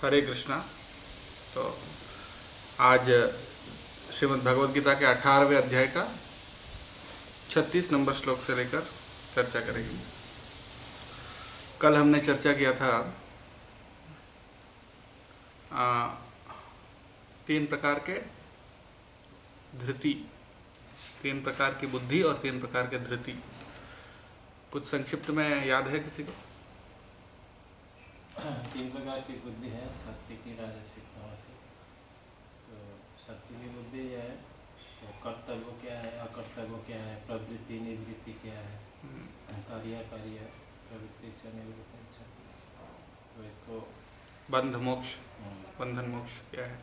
हरे कृष्णा। तो आज श्रीमद् भगवद गीता के 18वें अध्याय का 36 नंबर श्लोक से लेकर चर्चा करेंगे। कल हमने चर्चा किया था तीन प्रकार के धृति, तीन प्रकार की बुद्धि और तीन प्रकार के धृति। कुछ संक्षिप्त में याद है किसी को? तीन प्रकार की बुद्धि है, सात्विकी, राजसिक, तामसिक। तो सात्विकी बुद्धि है तो कर्तव्य क्या है, अकर्तव्य क्या है, प्रवृत्ति निवृत्ति क्या है, कार्य प्रवृत्ति च निवृत्ति च। तो इसको बंध मोक्ष, बंधन मोक्ष क्या है?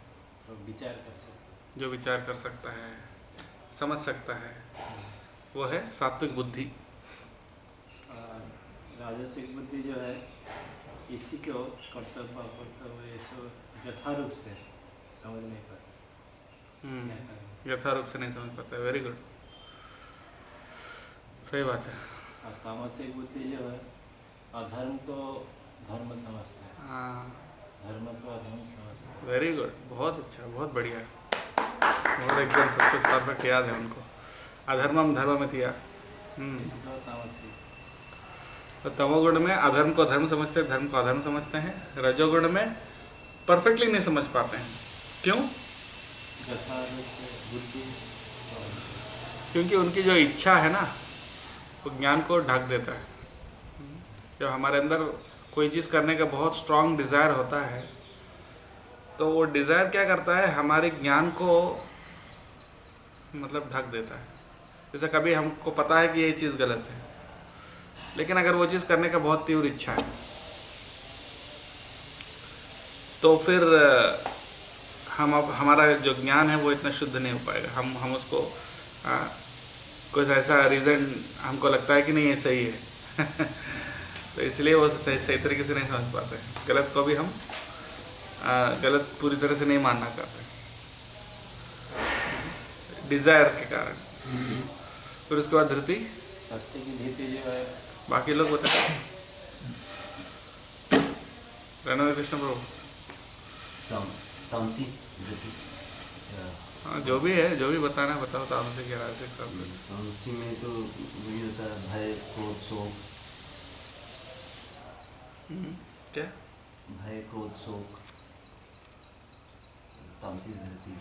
तो विचार कर सकते, जो विचार कर सकता है, समझ सकता है, वो है सात्विक बुद्धि। राजसिक बुद्धि जो है इसी को कर्तव्य अकर्तव्य ये सब यथारूप से समझ नहीं पाते, यथारूप से नहीं समझ पाता है। वेरी गुड, सही बात है। और तामसिक बुद्धि जो है अधर्म को धर्म समझता है, हाँ, धर्म को अधर्म समझता है। वेरी गुड, बहुत अच्छा, बहुत बढ़िया, बहुत एकदम सब कुछ परफेक्ट याद है उनको। अधर्मम धर्म में दिया। इसको तामसिक। तो तमोगुण में अधर्म को धर्म समझते हैं, धर्म को अधर्म समझते हैं। रजोगुण में परफेक्टली नहीं समझ पाते हैं। क्यों? बुद्धि, क्योंकि उनकी जो इच्छा है ना, वो ज्ञान को ढक देता है। जब हमारे अंदर कोई चीज़ करने का बहुत स्ट्रांग डिज़ायर होता है, तो वो डिज़ायर क्या करता है, हमारे ज्ञान को मतलब ढक देता है। जैसे कभी हमको पता है कि ये चीज़ गलत है, लेकिन अगर वो चीज़ करने का बहुत तीव्र इच्छा है, तो फिर हमारा जो ज्ञान है वो इतना शुद्ध नहीं हो पाएगा। हम उसको कुछ ऐसा रीज़न हमको लगता है कि नहीं ये सही है तो इसलिए वो सही तरीके से नहीं समझ पाते हैं। गलत को भी हम गलत पूरी तरह से नहीं मानना चाहते, डिज़ायर के कारण। फिर उसके बाद धृति, सत्य की धृति जो है, बाकी लोग बताए। रणवीर कृष्ण प्रभु, तामसी धृति। हाँ, जो भी है, जो भी बताना है बताओ। तामसिक क्या राजसिक सब? तामसी में तो वही होता है भय, क्रोध, शोक। क्या? भय, क्रोध, शोक, तामसी धृति।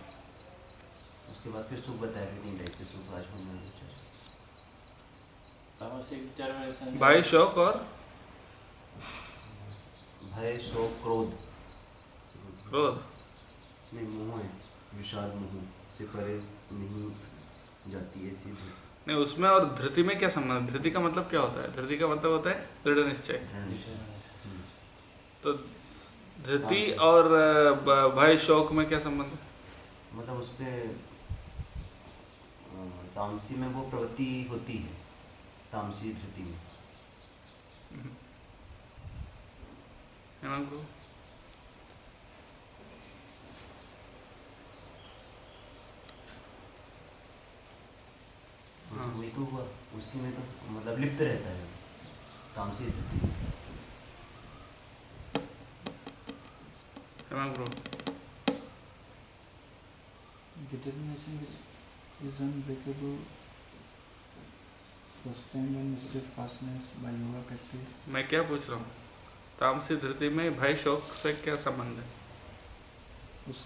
उसके बाद फिर सुख बताया कि नहीं टाइप के सुख आज होने चाहिए। तामसिक विचार में भाई शोक और भय, शोक, क्रोध। क्रोध में मोह है, विषाद मोह से परे नहीं जाती ऐसी धृति। नहीं, उसमें और धृति में क्या संबंध? धृति का मतलब क्या होता है? धृति का मतलब होता है दृढ़ निश्चय। तो धृति और भय शोक में क्या संबंध है? मतलब उसमें तामसी में वो प्रवृत्ति होती है, तामसी धृति में। हाँ, वही तो हुआ, उसी में तो मतलब लिप्त रहता है तामसी धृति। Determination is unbreakable, sustained and steadfastness by yoga practice. मैं क्या पूछ रहा हूँ? तामसी धृति में भय शोक से क्या संबंध है? उस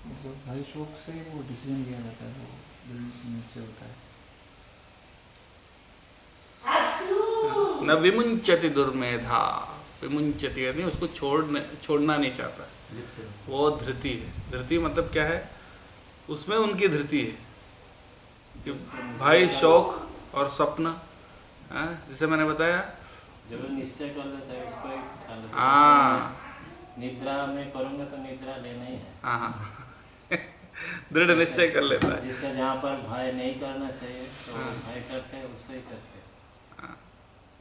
मतलब भय शोक से वो डिसीजन लिया जाता है, वो दृढ़ निश्चय होता है। न विमुंचति दुर्मेधा, विमुंचति यानी उसको छोड़ना नहीं चाहता, वो धृति है। धृति मतलब क्या है? उसमें उनकी धृति है कि भाई शौक और स्वप्न, जैसे मैंने बताया, जब निश्चय कर लेता है उसको एक ठान लेता है। हाँ, निद्रा में करूँगा तो निद्रा लेना ही है। हाँ दृढ़ निश्चय कर लेता है। जिससे जहाँ पर भय नहीं करना चाहिए तो भय करते हैं, उससे ही करते हैं।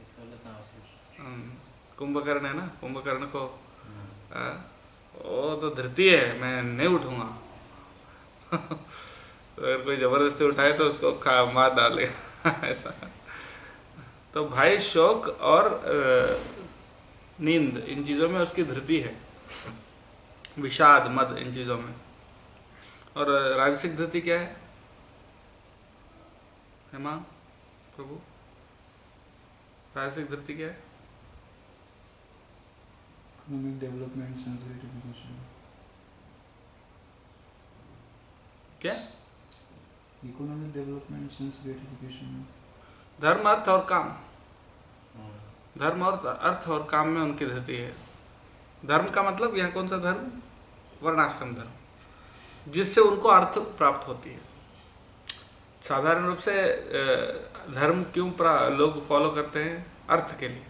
इसको लेता हूँ। कुंभकर्ण है ना, कुंभकर्ण को वो तो धृति है, मैं नहीं उठूंगा तो अगर कोई ज़बरदस्ती उठाए तो उसको मार डालेगा ऐसा। तो भाई शोक और नींद, इन चीज़ों में उसकी धृति है। विषाद, मद, इन चीज़ों में। और राजसिक धृति क्या है हेमा प्रभु? राजसिक धृति क्या है? Economic development, sense gratification. क्या? Economic development, sense gratification. धर्म, अर्थ और काम। धर्म और अर्थ और काम में उनकी धृति है। धर्म का मतलब यहाँ कौन सा धर्म? वर्णाश्रम धर्म, जिससे उनको अर्थ प्राप्त होती है। साधारण रूप से धर्म क्यों लोग फॉलो करते हैं? अर्थ के लिए,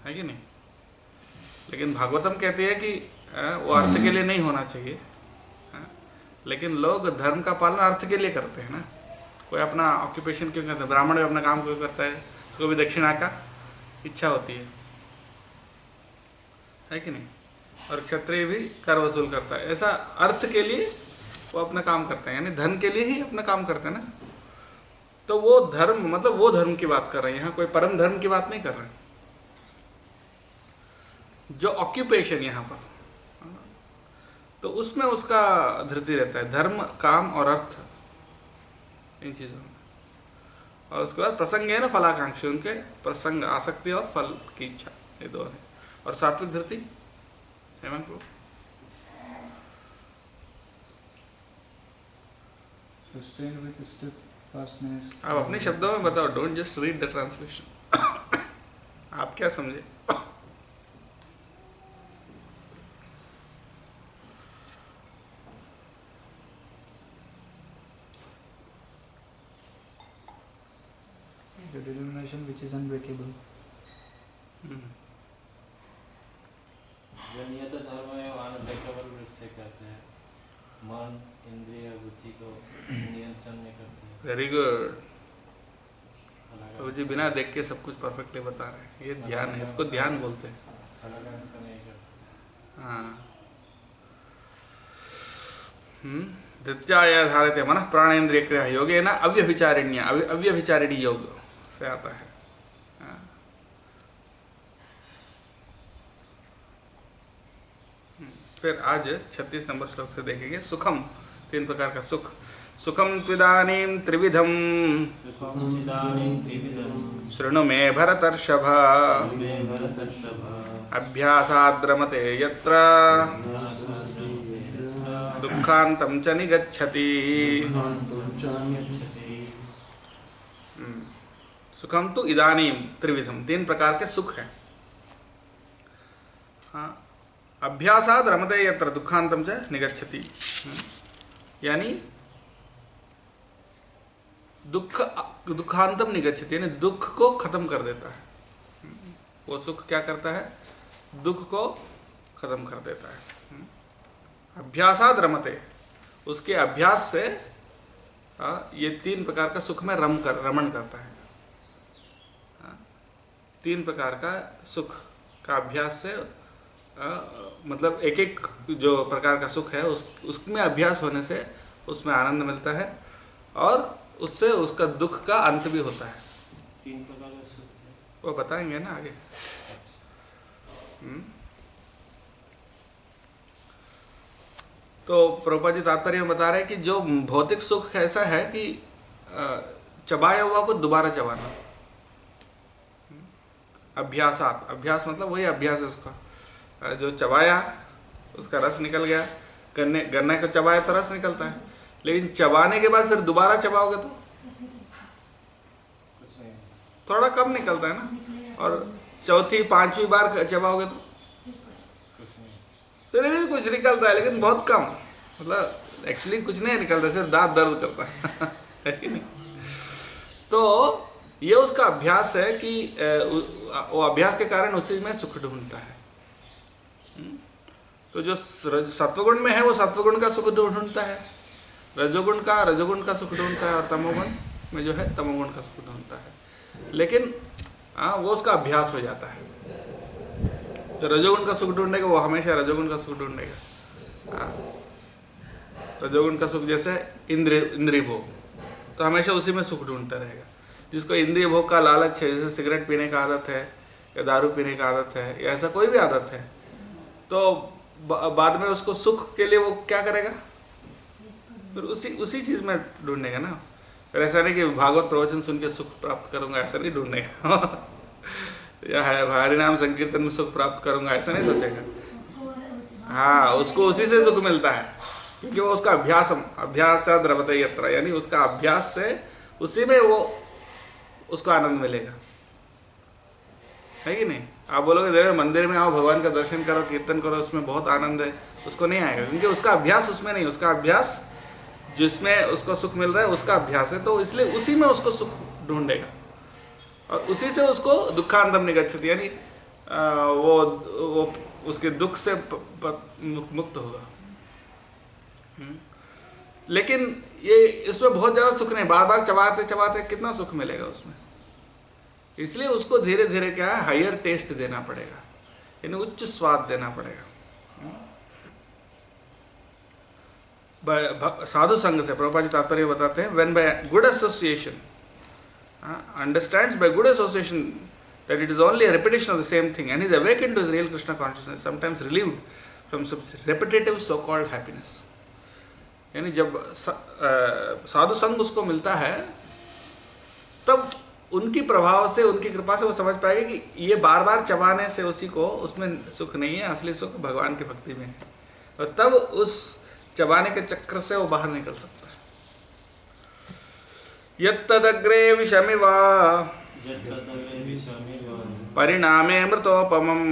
है कि नहीं? लेकिन भागवतम कहती है कि वो अर्थ के लिए नहीं होना चाहिए, लेकिन लोग धर्म का पालन अर्थ के लिए करते हैं ना। कोई अपना ऑक्यूपेशन क्यों करता है? ब्राह्मण भी अपना काम क्यों करता है? उसको भी दक्षिणा का इच्छा होती है कि नहीं? और क्षत्रिय भी कर वसूल करता है। ऐसा अर्थ के लिए वो अपना काम करते हैं, यानी धन के लिए ही अपना काम करते हैं ना। तो वो धर्म, मतलब वो धर्म की बात कर रहे हैं यहाँ, कोई परम धर्म की बात नहीं कर रहे हैं। जो ऑक्यूपेशन यहाँ पर, तो उसमें उसका धृति रहता है, धर्म, काम और अर्थ, इन चीज़ों में। और उसके बाद प्रसंग है ना, फलाकांक्षी, उनके प्रसंग, आसक्ति और फल की इच्छा, ये दो है। और सात्विक धृति हेमंत प्रभु? Sustained with steadfastness. आप अपने शब्दों में बताओ, don't just read the translation. आप क्या समझे? The determination which is unbreakable. जो नियत धर्म है वो अनब्रेकेबल रूप से करते हैं। मन, इंद्रिय, बुद्धि को नियंत्रण में करते हैं। वेरी गुड प्रभु जी, बिना देख के सब कुछ परफेक्टली बता रहे हैं। ये ध्यान है, इसको ध्यान बोलते हैं। हाँ। धृत्याय धारयते मनः प्राणेन्द्रिय क्रिया योगेन अव्यभिचारिण्य, अव्यभिचारिणी योग से आता है। फिर आज 36 नंबर श्लोक से देखेंगे सुखम, 3 प्रकार का सुख। सुखम त्विदानीं त्रिविधम शृणु मे भरतर्षभ, अभ्यासाद् रमते यत्र दुःखान्तं च निगच्छति। सुखम तो इदानीं त्रिविधम, 3 प्रकार के सुख हैं। हाँ, अभ्यासाद रमते यत्र दुःखान्तं च निगच्छति, यानी दुःखान्तं निगच्छति, यानी दुख को खत्म कर देता है। वो सुख क्या करता है? दुख को खत्म कर देता है। अभ्यासाद रमते, उसके अभ्यास से ये 3 प्रकार का सुख में रमण करता है। 3 प्रकार का सुख का अभ्यास से मतलब एक एक जो प्रकार का सुख है उसमें अभ्यास होने से उसमें आनंद मिलता है और उससे उसका दुख का अंत भी होता है। 3 प्रकार का सुख है, वो बताएंगे ना आगे। तो प्रभुपाद जी तात्पर्य में बता रहे हैं कि जो भौतिक सुख ऐसा है कि चबाया हुआ को दोबारा चबाना। अभ्यासात, अभ्यास मतलब वही अभ्यास है उसका, जो चबाया उसका रस निकल गया। गन्ने को चबाया तो रस निकलता है, लेकिन चबाने के बाद फिर दोबारा चबाओगे तो थोड़ा कम निकलता है ना, और चौथी 5वीं बार चबाओगे तो फिर भी कुछ निकलता है, लेकिन बहुत कम, मतलब एक्चुअली कुछ नहीं निकलता, सिर्फ दांत दर्द करता है कि नहीं? तो ये उसका अभ्यास है कि वो अभ्यास के कारण उसी में सुख ढूंढता है। तो जो सत्वगुण में है वो सत्वगुण का सुख ढूंढता है, रजोगुण का सुख ढूंढता है, और तमोगुण में जो है तमोगुण का सुख ढूंढता है। लेकिन वो उसका अभ्यास हो जाता है। जो रजोगुण का सुख ढूंढेगा वो हमेशा रजोगुण का सुख ढूंढेगा। रजोगुण का सुख जैसे इंद्रिय भोग, तो हमेशा उसी में सुख ढूंढता रहेगा। जिसको इंद्रिय भोग का लालच है, जैसे सिगरेट पीने का आदत है या दारू पीने का आदत है या ऐसा कोई भी आदत है, तो बाद में उसको सुख के लिए वो क्या करेगा, फिर उसी चीज़ में ढूंढेगा ना। फिर ऐसा नहीं कि भागवत प्रवचन सुन के सुख प्राप्त करूंगा, ऐसा नहीं ढूंढेगा या हरिनाम संकीर्तन में सुख प्राप्त करूंगा, ऐसा नहीं सोचेगा। हाँ, उसको उसी से सुख मिलता है, क्योंकि वो उसका अभ्यास द्रवते यत्र, यानी उसका अभ्यास से उसी में वो उसको आनंद मिलेगा, है कि नहीं। आप बोलोगे देवे मंदिर में आओ, भगवान का दर्शन करो, कीर्तन करो, उसमें बहुत आनंद है, उसको नहीं आएगा, क्योंकि उसका अभ्यास उसमें नहीं, उसका अभ्यास जिसमें उसको सुख मिल रहा है उसका अभ्यास है, तो इसलिए उसी में उसको सुख ढूंढेगा और उसी से उसको दुखांतम निगच्छति, यानी वो उसके दुख से मुक्त होगा। लेकिन ये इसमें बहुत ज़्यादा सुख नहीं, बार बार चबाते चबाते कितना सुख मिलेगा उसमें, इसलिए उसको धीरे धीरे क्या है, हायर टेस्ट देना पड़ेगा, यानी उच्च स्वाद देना पड़ेगा। साधु संग से प्रभुपाद जी तात्पर्य बताते हैं, when by good association understands by good association that it is only a repetition of the same thing and is awakened to his real Krishna consciousness, sometimes relieved from some repetitive so called happiness। यानी जब साधु संग उसको मिलता है तब उनकी प्रभाव से, उनकी कृपा से वो समझ पाएगा कि ये बार बार चबाने से उसी को उसमें सुख नहीं है, असली सुख भगवान की भक्ति में है, और तब उस चबाने के चक्र से वो बाहर निकल सकता है। यत्तदग्रे विषमिवा परिणामे अमृतोपमम्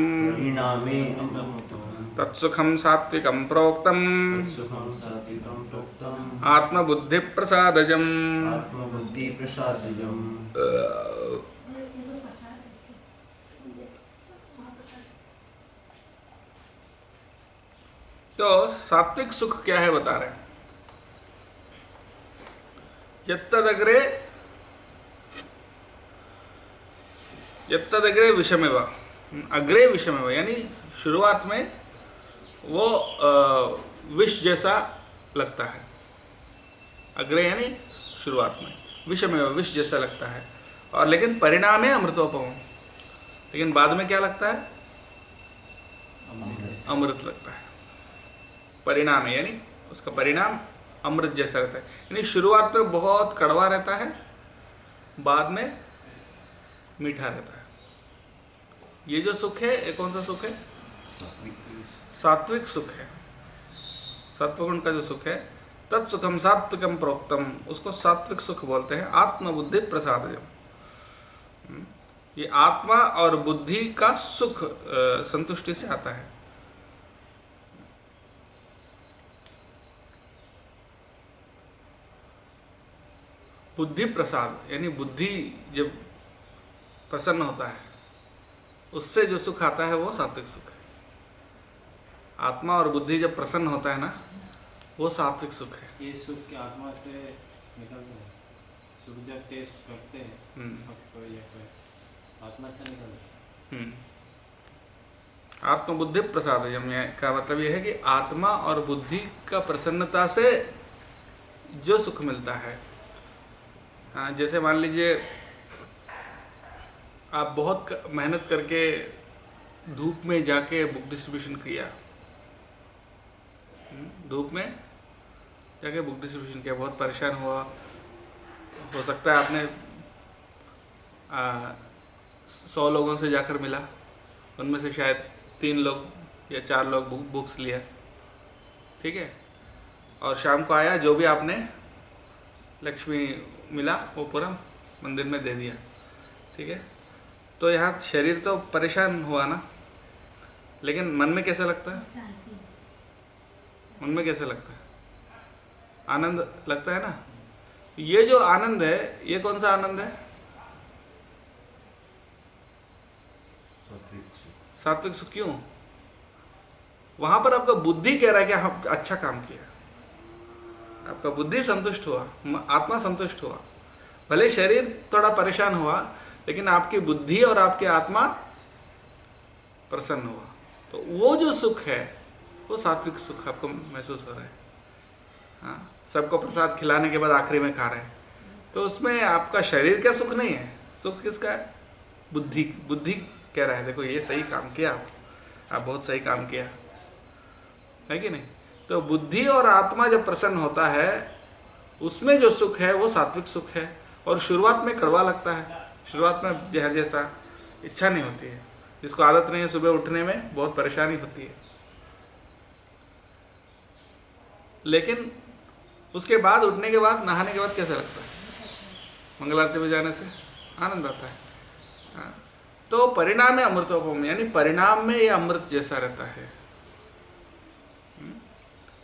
तत्सुखं सात्विकं प्रोक्तम् आत्मबुद्धि प्रसादजम्। तो सात्विक सुख क्या है बता रहे हैं। यत्तदग्रे विषमेव, अग्रे विषमेव, यानी शुरुआत में वो विष जैसा लगता है। अग्रे यानी शुरुआत में, विषमेव विष जैसा लगता है, और लेकिन परिणाम है अमृतोपम, लेकिन बाद में क्या लगता है, अमृत लगता है। परिणाम है यानी उसका परिणाम अमृत जैसा रहता है, यानी शुरुआत में बहुत कड़वा रहता है, बाद में मीठा रहता है। ये जो सुख है, ये कौन सा सुख है, सात्विक सुख है। सत्वगुण का जो सुख है, तत्सुखम सात्विकम प्रोक्तम, उसको सात्विक सुख बोलते हैं। आत्मबुद्धि प्रसादजम, ये आत्मा और बुद्धि का सुख संतुष्टि से आता है। बुद्धि प्रसाद यानी बुद्धि जब प्रसन्न होता है उससे जो सुख आता है वो सात्विक सुख है। आत्मा और बुद्धि जब प्रसन्न होता है ना, वो सात्विक सुख है। ये सुख की आत्मा से निकलते हैं, सुख जब टेस्ट करते हैं आत्मा से निकलते हैं। आत्मबुद्धि प्रसाद का मतलब यह है कि आत्मा और बुद्धि का प्रसन्नता से जो सुख मिलता है। हाँ, जैसे मान लीजिए आप बहुत मेहनत करके धूप में जाके बुक डिस्ट्रीब्यूशन किया, धूप में जाके बुक डिस्ट्रीब्यूशन किया, बहुत परेशान हुआ, हो सकता है आपने 100 लोगों से जाकर मिला, उनमें से शायद 3 लोग या 4 लोग बुक्स लिया, ठीक है, और शाम को आया, जो भी आपने लक्ष्मी मिला वो पूरा मंदिर में दे दिया, ठीक है। तो यहाँ शरीर तो परेशान हुआ ना, लेकिन मन में कैसा लगता है, मन में कैसा लगता है, आनंद लगता है ना। ये जो आनंद है, ये कौन सा आनंद है, सात्विक सुख। क्यों? वहां पर आपका बुद्धि कह रहा है कि हम अच्छा काम किया, आपका बुद्धि संतुष्ट हुआ, आत्मा संतुष्ट हुआ, भले शरीर थोड़ा परेशान हुआ, लेकिन आपकी बुद्धि और आपकी आत्मा प्रसन्न हुआ। तो वो जो सुख है वो सात्विक सुख आपको महसूस हो रहा है। हाँ, सबको प्रसाद खिलाने के बाद आखिरी में खा रहे हैं, तो उसमें आपका शरीर का सुख नहीं है, सुख किसका है, बुद्धि कह रहा है देखो ये सही काम किया, आप बहुत सही काम किया। है कि नहीं? तो बुद्धि और आत्मा जब प्रसन्न होता है उसमें जो सुख है वो सात्विक सुख है। और शुरुआत में कड़वा लगता है, शुरुआत में जहर जैसा, इच्छा नहीं होती है, जिसको आदत नहीं है सुबह उठने में बहुत परेशानी होती है। लेकिन उसके बाद उठने के बाद नहाने के बाद कैसा लगता है? मंगल आरती में जाने से आनंद आता है। हाँ। तो परिणाम है अमृतोपम, यानी परिणाम में ये अमृत जैसा रहता है।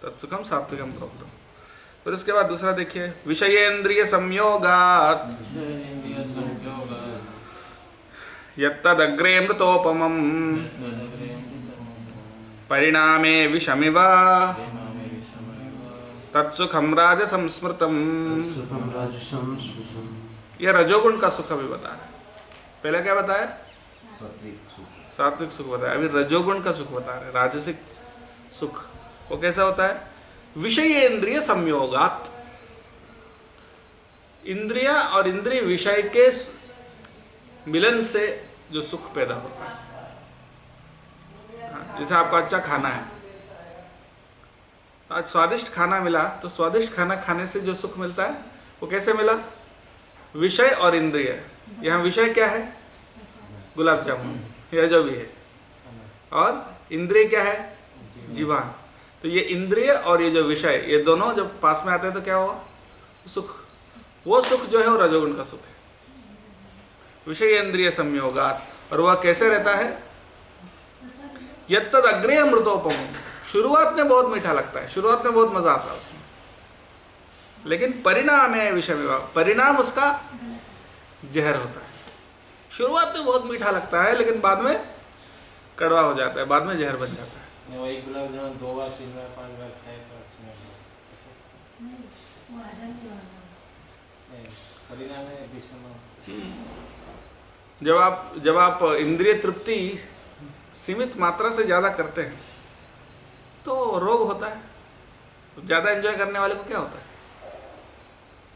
तत्सुखम सात्विकम प्रोक्तम। फिर उसके बाद दूसरा देखिए, विषयेंद्रिय संयोगात् यत्तदग्रे मृतोपमम् परिणामे विषमिव तत्सुखम राजसं स्मृतम्। यह रजोगुण का सुख अभी बता रहा है। पहले क्या बताया? सात्विक सुख बताया। अभी रजोगुण का सुख बता रहे, राजसिक सुख। वो कैसा होता है? विषयेंद्रिय संयोगात्, इंद्रिय और इंद्रिय विषय के मिलन से जो सुख पैदा होता है। जैसे आपको अच्छा खाना है, आज स्वादिष्ट खाना मिला, तो स्वादिष्ट खाना खाने से जो सुख मिलता है वो कैसे मिला? विषय और इंद्रिय। यहाँ विषय क्या है? गुलाब जामुन या जो भी है, और इंद्रिय क्या है? जीवान। तो ये इंद्रिय और ये जो विषय, ये दोनों जब पास में आते हैं तो क्या हुआ? सुख। वो सुख जो है वो रजोगुण का सुख है, विषय इंद्रिय संयोगात। और वह कैसे रहता है? यत्तद अग्रे अमृतोपम। शुरुआत में बहुत मीठा लगता है, शुरुआत में बहुत मजा आता है उसमें, लेकिन परिणाम है विषय विवाह, परिणाम उसका जहर होता है। शुरुआत में बहुत मीठा लगता है, लेकिन बाद में कड़वा हो जाता है, बाद में जहर बन जाता है। वही गुलाब जामुन 2 बार 3 बार 5 बार खाए तो अच्छा नहीं, परिणाम है विषम। जब आप इंद्रिय तृप्ति सीमित मात्रा से ज़्यादा करते हैं तो रोग होता है। ज़्यादा एंजॉय करने वाले को क्या होता है?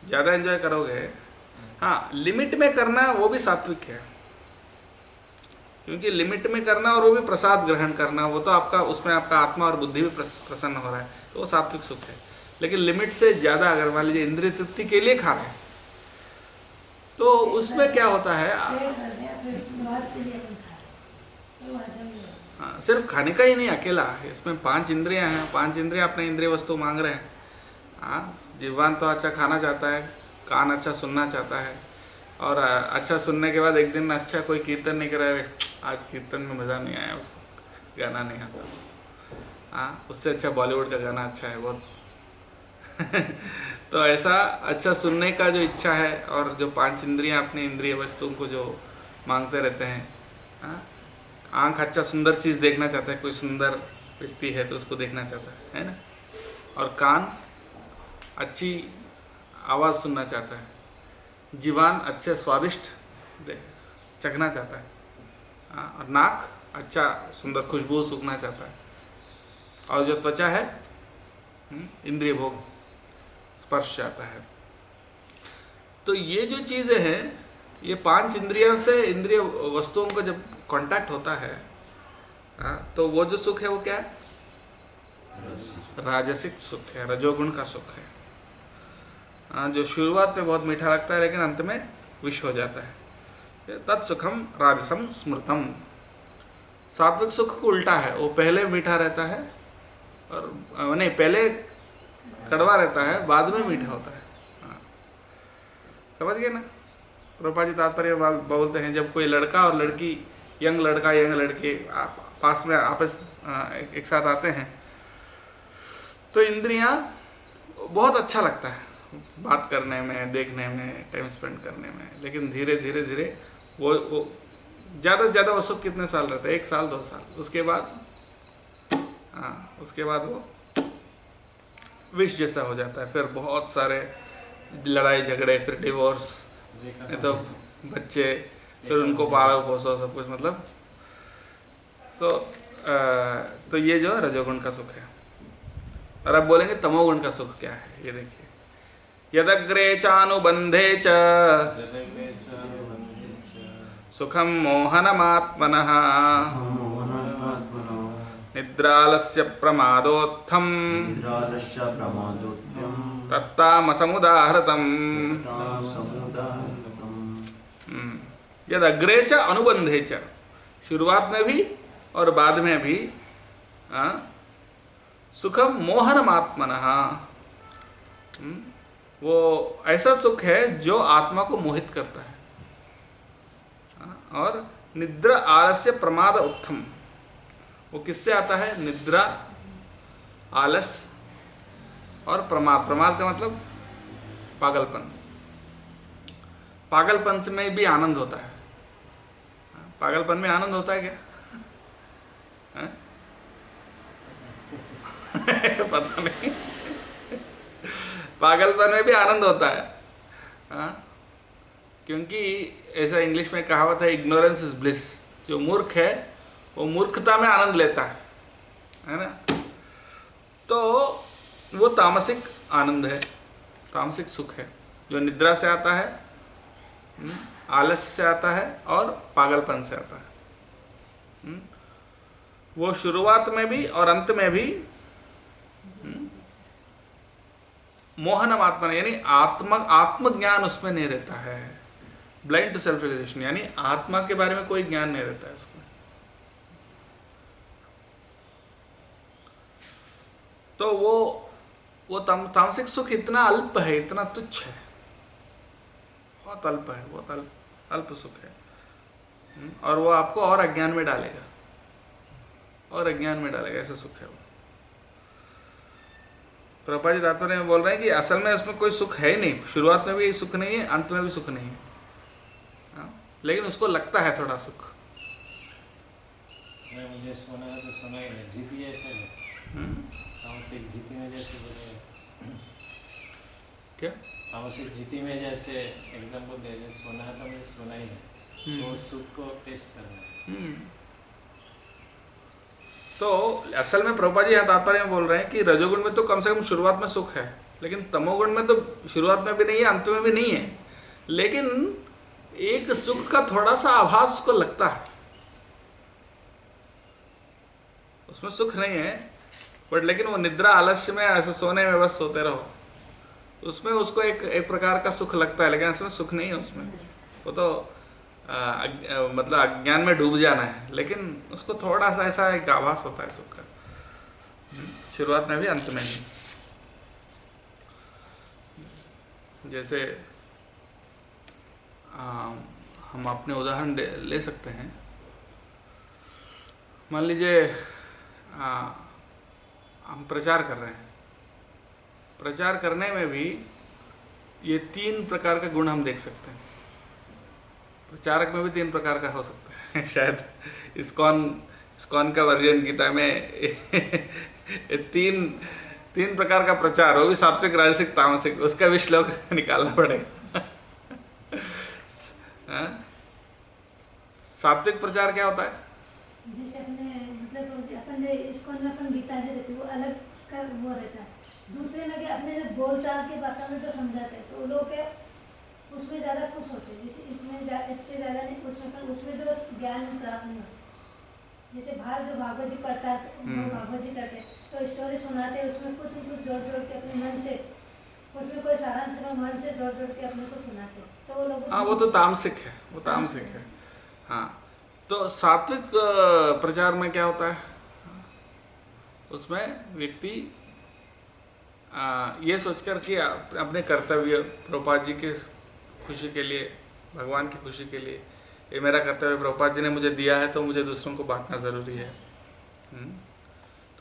ज़्यादा एंजॉय करोगे, हाँ, लिमिट में करना वो भी सात्विक है, क्योंकि लिमिट में करना और वो भी प्रसाद ग्रहण करना, वो तो आपका, उसमें आपका आत्मा और बुद्धि भी प्रसन्न हो रहा है, तो वो सात्विक सुख है। लेकिन लिमिट से ज़्यादा अगर मान लीजिए इंद्रिय तृप्ति के लिए खा रहे हैं, तो उसमें क्या होता है? हाँ, सिर्फ खाने का ही नहीं अकेला, इसमें 5 इंद्रियां हैं, 5 इंद्रियां अपने इंद्रिय वस्तु मांग रहे हैं। हाँ, जीवान तो अच्छा खाना चाहता है, कान अच्छा सुनना चाहता है, और अच्छा सुनने के बाद एक दिन अच्छा कोई कीर्तन नहीं करा रहे, आज कीर्तन में मज़ा नहीं आया, उसको गाना नहीं आता उसको। हाँ, उससे अच्छा बॉलीवुड का गाना अच्छा है बहुत। तो ऐसा अच्छा सुनने का जो इच्छा है, और जो 5 इंद्रियां अपनी इंद्रिय वस्तुओं को जो मांगते रहते हैं। हाँ, आँख अच्छा सुंदर चीज़ देखना चाहता है, कोई सुंदर व्यक्ति है तो उसको देखना चाहता है ना, और कान अच्छी आवाज़ सुनना चाहता है, जीवान अच्छे स्वादिष्ट चखना चाहता है, और नाक अच्छा सुंदर खुशबू सूंघना चाहता है, और जो त्वचा है इंद्रिय भोग स्पर्श चाहता है। तो ये जो चीज़ें हैं, ये 5 इंद्रियों से इंद्रिय वस्तुओं का जब कांटेक्ट होता है, तो वो जो सुख है वो क्या है? राजसिक सुख है, रजोगुण का सुख है। जो शुरुआत में बहुत मीठा लगता है, लेकिन अंत में विष हो जाता है। तत्सुखम राजसम स्मृतम। सात्विक सुख को उल्टा है, वो पहले मीठा रहता है, और नहीं, पहले कड़वा रहता है, बाद में मीठा होता है। हाँ, समझ गए ना? प्रभुपाद जी तात्पर्य बोलते हैं, जब कोई लड़का और लड़की, यंग लड़का यंग लड़की पास में आपस एक साथ आते हैं, तो इंद्रियां बहुत अच्छा लगता है बात करने में, देखने में, टाइम स्पेंड करने में। लेकिन धीरे धीरे धीरे वो ज़्यादा से ज़्यादा वो सुख कितने साल रहता है? 1 साल 2 साल, उसके बाद उसके बाद वो विष जैसा हो जाता है। फिर बहुत सारे लड़ाई झगड़े, फिर डिवोर्स, नहीं तो बच्चे, फिर उनको पालो पोसो, सब कुछ, मतलब तो ये जो रजोगुण का सुख है। और अब बोलेंगे तमोगुण का सुख क्या है, ये देखिए। यदग्रे चानुबंधे च सुखम मोहनमात्मनः निद्रालस्य प्रमादोत्थम निद्रालस्य प्रमादोत्थम तत्तामसमुदाहृतम् समुदाहृतम् यद अग्रे च अनुबंधे च, शुरुआत में भी और बाद में भी सुखम मोहनमात्मनः, वो ऐसा सुख है जो आत्मा को मोहित करता है। और निद्रा आलस्य प्रमाद उत्थम, वो किससे आता है? निद्रा, आलस और प्रमाद। प्रमाद का मतलब पागलपन। पागलपन से में भी आनंद होता है। पागलपन में आनंद होता है क्या? पता नहीं। पागलपन में भी आनंद होता है। क्योंकि ऐसा इंग्लिश में कहावत है, इग्नोरेंस इज ब्लिस। जो मूर्ख है वो मूर्खता में आनंद लेता है ना? तो वो तामसिक आनंद है, तामसिक सुख है, जो निद्रा से आता है, आलस्य से आता है और पागलपन से आता है। वो शुरुआत में भी और अंत में भी मोहनम आत्मा, यानी आत्मज्ञान उसमें नहीं रहता है। ब्लाइंड टू सेल्फ रियलाइजेशन, यानी आत्मा के बारे में कोई ज्ञान नहीं रहता है उसमें। तो वो तामसिक सुख इतना अल्प है, इतना तुच्छ है, बहुत अल्प है, बहुत अल्प सुख है। और वो आपको और अज्ञान में डालेगा, और अज्ञान में डालेगा, ऐसा सुख है वो। प्रभुपाद जी तात्पर्य में बोल रहे हैं कि असल में उसमें कोई सुख है ही नहीं। शुरुआत में भी सुख नहीं है, अंत में भी सुख नहीं है, लेकिन उसको लगता है थोड़ा सुख। मुझे सोना है तो सोना ही है, जीती ऐसा है। तामसिक जीती में जैसे बोले क्या? तामसिक जीती में जैसे एग्जाम्पल दे दे, सोना है तो मुझे सोना ही है, तो सुख को टेस्ट करना है। तो असल में प्रभुपाद जी यहाँ तात्पर्य में बोल रहे हैं कि रजोगुण में तो कम से कम शुरुआत में सुख है, लेकिन तमोगुण में तो शुरुआत में भी नहीं है, अंत में भी नहीं है, लेकिन एक सुख का थोड़ा सा आभास उसको लगता है। उसमें सुख नहीं है, बट लेकिन वो निद्रा आलस्य में ऐसे सोने में बस सोते रहो, उसमें उसको एक प्रकार का सुख लगता है, लेकिन इसमें सुख नहीं है उसमें। वो तो मतलब अज्ञान में डूब जाना है, लेकिन उसको थोड़ा सा ऐसा एक आभास होता है सुख का, शुरुआत में भी अंत में भी। जैसे हम अपने उदाहरण ले सकते हैं। मान लीजिए हम प्रचार कर रहे हैं, प्रचार करने में भी ये 3 प्रकार का गुण हम देख सकते हैं। प्रचारक में भी 3 प्रकार का हो सकता है। शायद इस्कॉन का वर्जन गीता में तीन प्रकार का प्रचार, वो भी सात्विक, राजसिक, तामसिक, उसका भी श्लोक निकालना पड़ेगा। सात्विक प्रचार क्या होता है? जैसे अपने मतलब अपन जो इस्कॉन में अपन गीता जो रहती है वो अलग इसका वो रहता है। दूसरे में क्या अपने जो बोलचाल की भाषा में जो समझाते हैं तो वो लोग क्या उसमें ज़्यादा खुश होते हैं। जैसे इसमें इससे ज़्यादा नहीं, उसमें जो ज्ञान प्राप्त नहीं होता। जैसे बाहर जो भागवत जी प्रचार भागवत जी करते हैं तो स्टोरी सुनाते हैं, उसमें कुछ न कुछ जोड़ के अपने मन से, उसमें कोई सारांश मन से जोड़ के अपने को सुनाते हैं, तो वो लोग हाँ, वो तो तामसिक है, वो तामसिक है। हाँ, तो सात्विक प्रचार में क्या होता है? उसमें व्यक्ति ये सोचकर कि अपने कर्तव्य, प्रभुपाद जी के खुशी के लिए, भगवान की खुशी के लिए, ये मेरा कर्तव्य प्रभुपाद जी ने मुझे दिया है तो मुझे दूसरों को बांटना ज़रूरी है।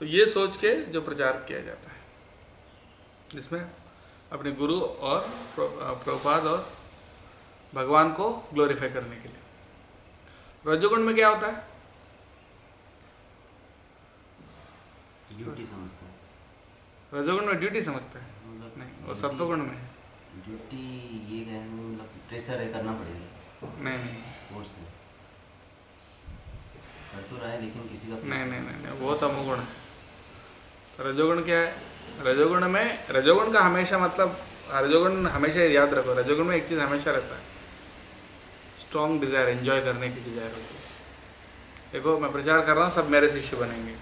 तो ये सोच के जो प्रचार किया जाता है, जिसमें अपने गुरु और प्रभुपाद और भगवान को ग्लोरीफाई करने के लिए। रजोगुण में क्या होता है? ड्यूटी समझता है। रजोगुण में ड्यूटी समझता है, नहीं, वो सत्वगुण में है। ड्यूटी ये कहने मतलब प्रेशर है, करना पड़ेगा। नहीं, फोर्स से कर तो रहा है लेकिन किसी का नहीं, वो तमोगुण है। रजोगुण क्या है? रजोगुण का हमेशा मतलब, रजोगुण हमेशा याद रखो, रजोगुण में एक चीज़ हमेशा रहता है, स्ट्रॉन्ग डिज़ायर, एंजॉय करने की डिज़ायर होती है। देखो मैं प्रचार कर रहा हूँ, सब मेरे शिष्य बनेंगे,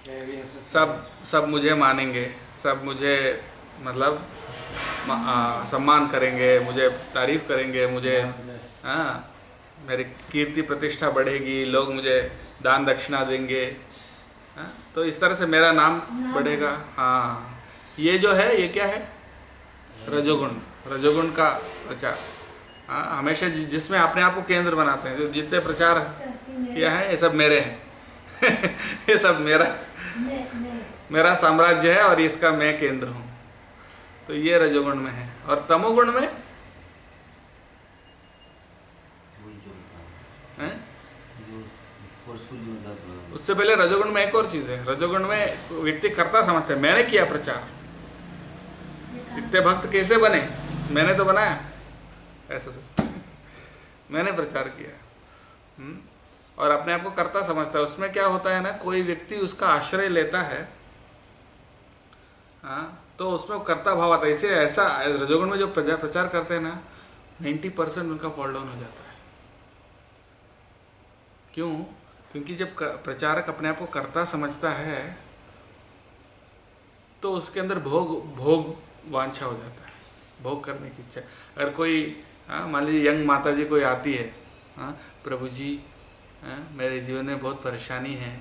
सब मुझे मानेंगे, सब मुझे मतलब सम्मान करेंगे, मुझे तारीफ करेंगे, मुझे हाँ मेरी कीर्ति प्रतिष्ठा बढ़ेगी, लोग मुझे दान दक्षिणा देंगे, हाँ तो इस तरह से मेरा नाम बढ़ेगा। हाँ ये जो है ये क्या है, रजोगुण का प्रचार। हाँ हमेशा जिसमें अपने आप को केंद्र बनाते हैं, जो जितने प्रचार किया है ये सब मेरे हैं ये सब मेरा साम्राज्य है और इसका मैं केंद्र हूँ। तो ये रजोगुण में है। और तमोगुण में है? उससे पहले रजोगुण में एक और चीज़ है। रजोगुण में व्यक्ति करता समझता है, मैंने किया प्रचार, इतने भक्त कैसे बने, मैंने तो बनाया, ऐसा सोचते हैं, मैंने प्रचार किया। और अपने आप को करता समझता है। उसमें क्या होता है ना, कोई व्यक्ति उसका आश्रय लेता है, हाँ तो उसमें करता भाव आता है। इसीलिए ऐसा रजोगुण में जो प्रचार करते हैं ना, 90% उनका फॉल डाउन हो जाता है। क्यों? क्योंकि जब प्रचारक अपने आप को करता समझता है तो उसके अंदर भोग वांछा हो जाता है, भोग करने की इच्छा। अगर कोई मान लीजिए यंग माता जी कोई आती है, प्रभु जी मेरे जीवन में बहुत परेशानी है,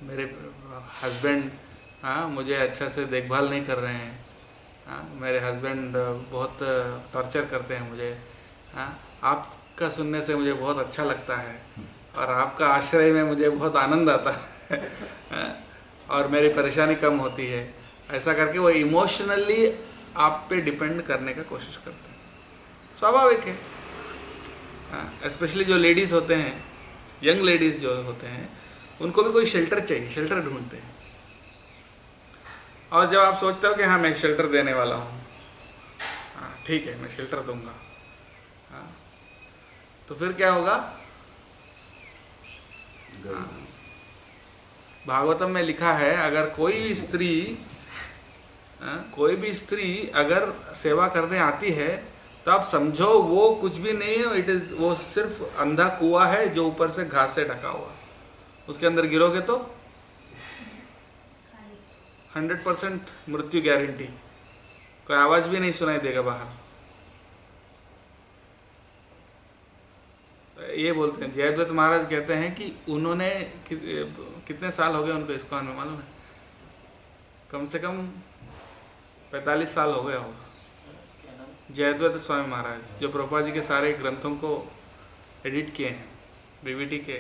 मेरे हस्बैंड मुझे अच्छा से देखभाल नहीं कर रहे हैं, मेरे हस्बैंड बहुत टॉर्चर करते हैं मुझे, आपका सुनने से मुझे बहुत अच्छा लगता है और आपका आश्रय में मुझे बहुत आनंद आता है और मेरी परेशानी कम होती है। ऐसा करके वो इमोशनली आप पे डिपेंड करने का कोशिश करते हैं। स्वाभाविक है। स्पेशली जो लेडीज़ होते हैं, यंग लेडीज़ जो होते हैं, उनको भी कोई शेल्टर चाहिए, शेल्टर ढूंढते हैं। और जब आप सोचते हो कि हाँ मैं शेल्टर देने वाला हूँ, हाँ ठीक है मैं शेल्टर दूंगा, हाँ तो फिर क्या होगा? भागवतम में लिखा है, अगर कोई भी स्त्री अगर सेवा करने आती है तो आप समझो वो कुछ भी नहीं है, वो सिर्फ अंधा कुआं है जो ऊपर से घास से ढका हुआ। उसके अंदर गिरोगे तो 100% मृत्यु गारंटी, कोई आवाज़ भी नहीं सुनाई देगा बाहर। ये बोलते हैं, जयद्वैत महाराज कहते हैं कि उन्होंने कितने साल हो गए उनको इस्कॉन में मालूम है? कम से कम 45 साल हो गया होगा। जयद्वैत स्वामी महाराज जो प्रभुपाद जी के सारे ग्रंथों को एडिट किए हैं, बीवीटी के,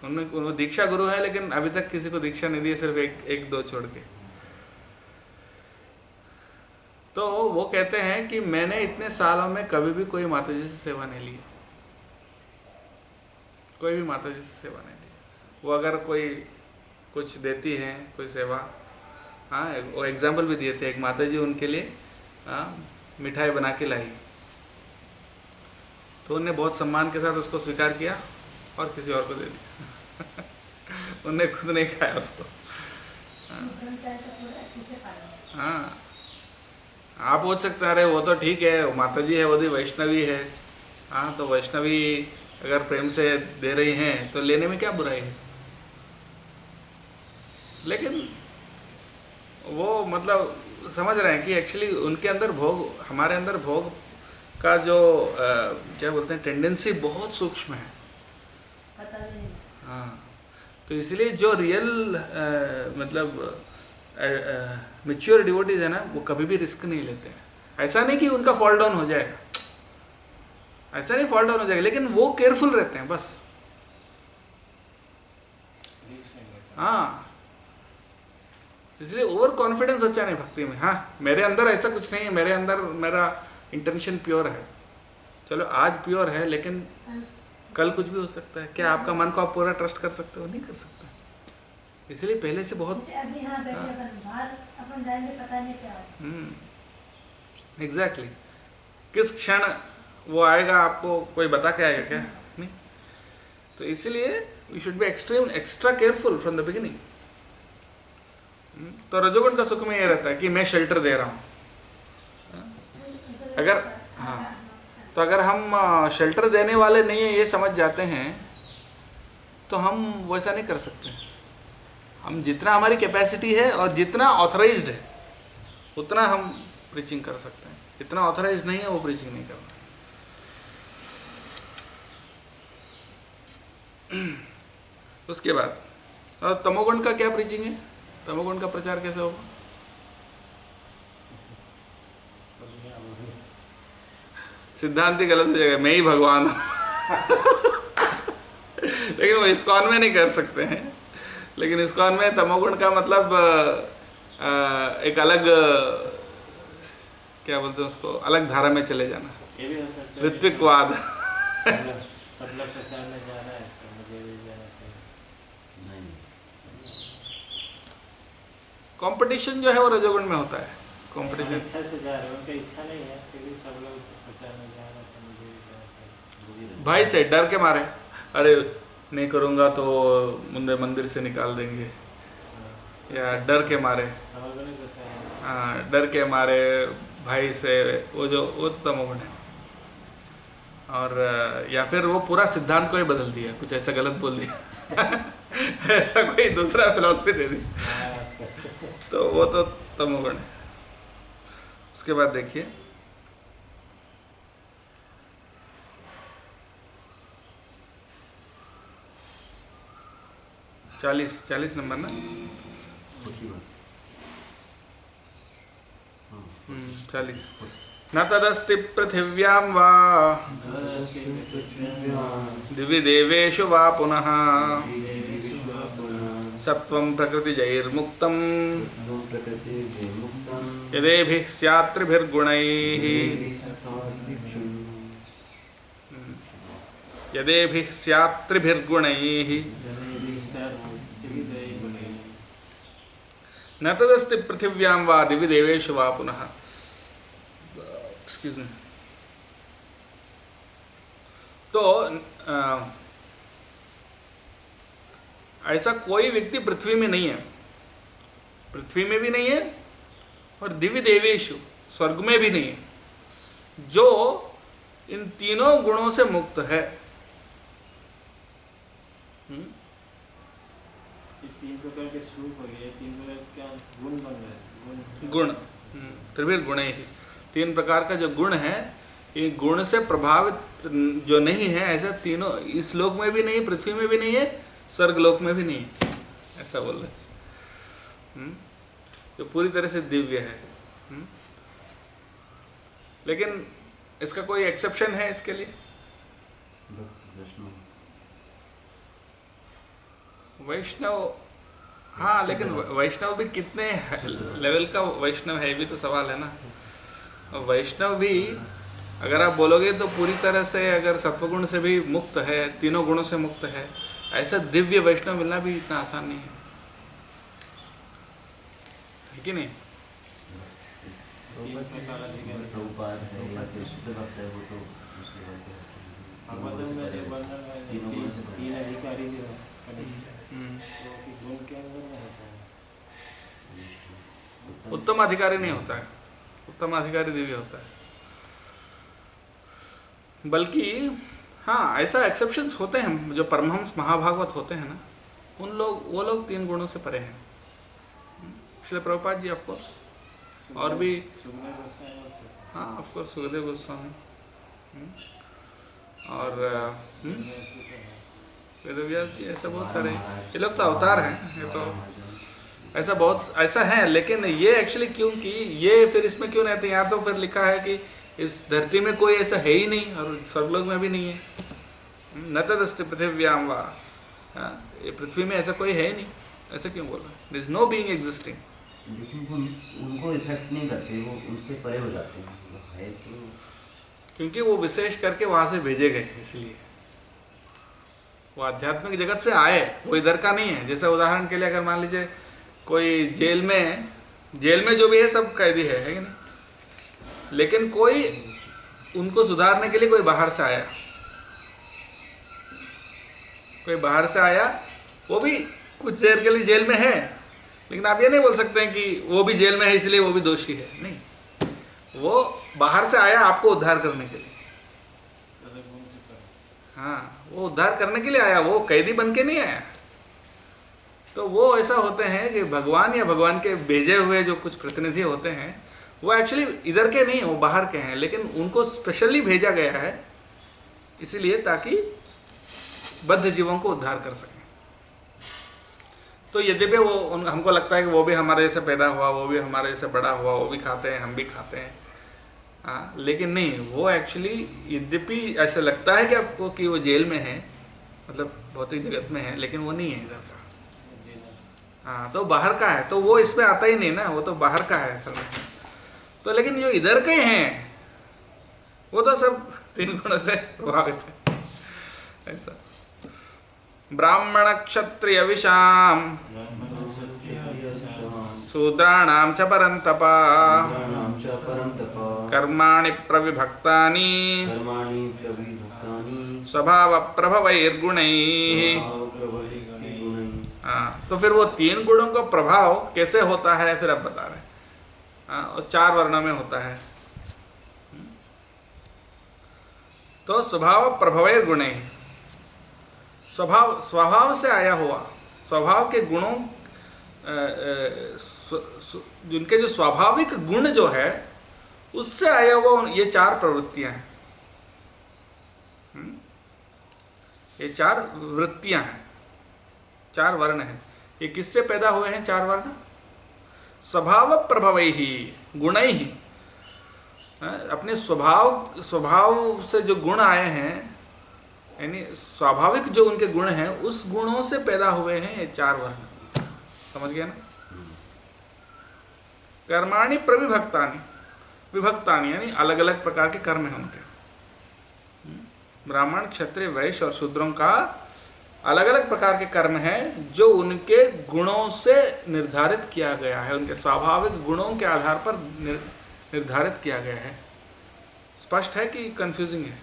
उन्होंने दीक्षा गुरु है, लेकिन अभी तक किसी को दीक्षा नहीं दी, सिर्फ एक दो छोड़ के। तो वो कहते हैं कि मैंने इतने सालों में कभी भी कोई माता जी से सेवा नहीं ली, कोई भी माता जी से सेवा नहीं ली। वो अगर कोई कुछ देती हैं, कोई सेवा, वो एग्जाम्पल भी दिए थे। एक माता जी उनके लिए मिठाई बना के लाई, तो उन्होंने बहुत सम्मान के साथ उसको स्वीकार किया और किसी और को दे दिया उनने खुद नहीं खाया उसको। हाँ आप पूछ सकते हैं, अरे वो तो ठीक है, वो माता जी है, वो भी वैष्णवी है, हाँ तो वैष्णवी अगर प्रेम से दे रही हैं तो लेने में क्या बुराई है। लेकिन वो मतलब समझ रहे हैं कि एक्चुअली उनके अंदर भोग, हमारे अंदर भोग का जो क्या बोलते हैं टेंडेंसी बहुत सूक्ष्म है। हाँ तो इसलिए जो रियल मतलब मैच्योर डिवोटीज है ना, वो कभी भी रिस्क नहीं लेते हैं। ऐसा नहीं कि उनका फॉल डाउन हो जाएगा, ऐसा नहीं फॉल डाउन हो जाएगा, लेकिन वो केयरफुल रहते हैं बस। हाँ इसलिए ओवर कॉन्फिडेंस अच्छा नहीं भक्ति में। हाँ मेरे अंदर ऐसा कुछ नहीं है, मेरे अंदर मेरा इंटेंशन प्योर है, चलो आज प्योर है, लेकिन कल कुछ भी हो सकता है। क्या आपका मन को आप पूरा ट्रस्ट कर सकते हो? नहीं कर सकते। इसलिए पहले से बहुत एग्जैक्टली किस क्षण वो आएगा आपको कोई बता के आएगा क्या? नहीं। तो इसलिए we should be extra careful from the beginning. तो रजोगुण का सुख में ये रहता है कि मैं शेल्टर दे रहा हूँ। अगर तो अगर हम शेल्टर देने वाले नहीं है ये समझ जाते हैं, तो हम वैसा नहीं कर सकते। हम जितना हमारी कैपेसिटी है और जितना ऑथराइज्ड है उतना हम प्रीचिंग कर सकते हैं। इतना ऑथराइज्ड नहीं है वो प्रीचिंग नहीं करना। उसके बाद और तमोगुण का क्या प्रीचिंग है? तमोगुण का प्रचार कैसे होगा? सिद्धांति गलत हो जाएगा, मैं ही भगवान हूँ। लेकिन वो इस्कॉन में नहीं कर सकते हैं। लेकिन इस्कॉन में तमोगुण का मतलब एक अलग क्या बोलते हैं उसको, अलग धारा में चले जाना, ये भी हो सकता है ऋत्विकवाद। सब लोग प्रचार में जा रहा है तो मुझे भी जाना चाहिए। नहीं कंपटीशन जो है वो रजोगुण में होता है। कंपटीशन इच्छा से जा रहे हो, उनका इच्छा नहीं है फिर भी सब लोग प्रचार में जा रहे हैं तो मुझे भी जाना चाहिए। भाई से डर के मारे, अरे नहीं करूँगा तो मुझे मंदिर से निकाल देंगे, या डर के मारे, हमारे को नहीं कैसा है। हाँ डर के मारे भाई से, वो तो तमोगुण है। और या फिर वो पूरा सिद्धांत को ही बदल दिया, कुछ ऐसा गलत बोल दिया ऐसा कोई दूसरा फिलॉसफी दे दी, तो वो तो तमोगुण है। उसके बाद देखिए 40 नंबर ना, 40। न तदस्ति पृथिव्यां वा दिवि देवेषु वा पुनः सत्वं प्रकृतिजैर्मुक्तं यदेभिः स्यात् त्रिभिर्गुणैः यदेभिः स्यात् त्रिभिर्गुणैः न तदस्ति पृथिव्यां वा दिवि देवेषु वा पुनः। Excuse me. तो ऐसा कोई व्यक्ति पृथ्वी में नहीं है, पृथ्वी में भी नहीं है और दिव्य देवेशु स्वर्ग में भी नहीं है, जो इन तीनों गुणों से मुक्त है। तीन प्रकार के स्वरूप हो गए, तीन प्रकार क्या गुण बन गए, गुण त्रिभिर गुण ही, तीन प्रकार का जो गुण है, ये गुण से प्रभावित जो नहीं है, ऐसा तीनों इस लोक में भी नहीं, पृथ्वी में भी नहीं है, स्वर्ग लोक में भी नहीं है, ऐसा बोल रहे। जो पूरी तरह से दिव्य है। लेकिन इसका कोई एक्सेप्शन है इसके लिए? वैष्णव, हाँ, लेकिन वैष्णव भी कितने लेवल का वैष्णव है, भी तो सवाल है ना। वैष्णव भी अगर आप बोलोगे तो पूरी तरह से अगर सत्वगुण से भी मुक्त है, तीनों गुणों से मुक्त है, ऐसा दिव्य वैष्णव मिलना भी इतना आसान नहीं है कि नहीं? तीन अधिकारी जो है गुण के अंदर में होता है। उत्तम अधिकारी नहीं होता है, उत्तम अधिकारी दिव्य होता है। बल्कि हाँ, ऐसा एक्सेप्शंस होते हैं, जो परमहंस महाभागवत होते हैं ना, वो लोग तीन गुणों से परे हैं। श्रील प्रभुपाद जी ऑफ कोर्स, और भी हाँ ऑफ कोर्स सुखदेव गोस्वामी और वेदव्यास जी, ऐसा बहुत सारे, ये लोग तो अवतार हैं, ये तो ऐसा बहुत ऐसा है। लेकिन ये एक्चुअली क्योंकि ये फिर इसमें क्यों रहते हैं? यहाँ तो फिर लिखा है कि इस धरती में कोई ऐसा है ही नहीं और स्वर्गलोक में भी नहीं है। न तदस्ति पृथिव्याम वा, ये पृथ्वी में ऐसा कोई है ही नहीं, ऐसा क्यों बोल रहा है? There is no being existing. लेकिन वो उनको इफेक्ट नहीं करते, वो उनसे परे हो जाते हैं, है तो क्योंकि वो विशेष करके वहाँ से भेजे गए, इसलिए वो आध्यात्मिक जगत से आए, वो इधर का नहीं है। जैसे उदाहरण के लिए अगर मान लीजिए कोई जेल में जो भी है सब कैदी है कि नहीं, लेकिन कोई उनको सुधारने के लिए कोई बाहर से आया, वो भी कुछ देर के लिए जेल में है, लेकिन आप ये नहीं बोल सकते हैं कि वो भी जेल में है इसलिए वो भी दोषी है। नहीं, वो बाहर से आया आपको उद्धार करने के लिए। हाँ, वो उद्धार करने के लिए आया, वो कैदी बन के नहीं आया। तो वो ऐसा होते हैं कि भगवान या भगवान के भेजे हुए जो कुछ प्रतिनिधि होते हैं वो एक्चुअली इधर के नहीं, वो बाहर के हैं, लेकिन उनको स्पेशली भेजा गया है इसीलिए ताकि बद्ध जीवों को उद्धार कर सकें। तो यद्यपि वो हमको लगता है कि वो भी हमारे जैसे पैदा हुआ, वो भी हमारे जैसे बड़ा हुआ, वो भी खाते हैं, हम भी खाते हैं, हाँ, लेकिन नहीं, वो एक्चुअली यद्यपि ऐसा लगता है कि आपको कि वो जेल में है, मतलब भौतिक जगत में है, लेकिन वो नहीं है इधर का। हाँ, तो बाहर का है, तो वो इसमें आता ही नहीं ना, वो तो बाहर का है असल में। तो लेकिन जो इधर के हैं वो तो सब 3 गुणों से प्रभावित है। ऐसा ब्राह्मण क्षत्रिय विशाम शूद्राणाम च परंतपा कर्माणि प्रविभक्तानि स्वभाव प्रभवैर्गुणैः। हाँ, तो फिर वो 3 गुणों का प्रभाव कैसे होता है फिर अब बता रहे हैं। हाँ, और 4 वर्णों में होता है। तो स्वभाव प्रभवैर गुणे, स्वभाव से आया हुआ, स्वभाव के गुणों, जिनके जो स्वाभाविक गुण जो है उससे आया हुआ ये 4 प्रवृत्तियां हैं, ये 4 वृत्तियां हैं, 4 वर्ण हैं। ये किससे पैदा हुए हैं 4 वर्ण? स्वभाव प्रभवैहि गुणैहि, अपने स्वभाव से जो गुण आए हैं, यानी स्वाभाविक जो उनके गुण हैं उस गुणों से पैदा हुए हैं ये 4 वर्ण। समझ गया ना? कर्माणि प्रविभक्तानि, विभक्तानि यानी अलग अलग प्रकार के कर्म हैं उनके। ब्राह्मण क्षत्रिय वैश्य और शूद्रों का अलग अलग प्रकार के कर्म हैं जो उनके गुणों से निर्धारित किया गया है, उनके स्वाभाविक गुणों के आधार पर निर्धारित किया गया है। स्पष्ट है कि कंफ्यूजिंग है?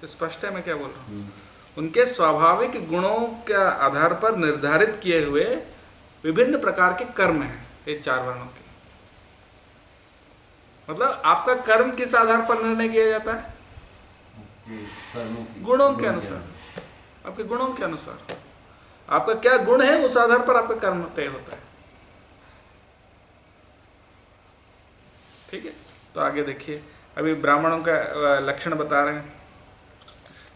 तो स्पष्ट है मैं क्या बोल रहा हूँ? उनके स्वाभाविक गुणों के आधार पर निर्धारित किए हुए विभिन्न प्रकार के कर्म हैं ये 4 वर्णों के। मतलब आपका कर्म किस आधार पर निर्णय किया जाता है? गुणों के अनुसार, आपके गुणों के अनुसार आपका क्या गुण है उस आधार पर आपका कर्म तय होता है। ठीक है, तो आगे देखिए, अभी ब्राह्मणों का लक्षण बता रहे हैं।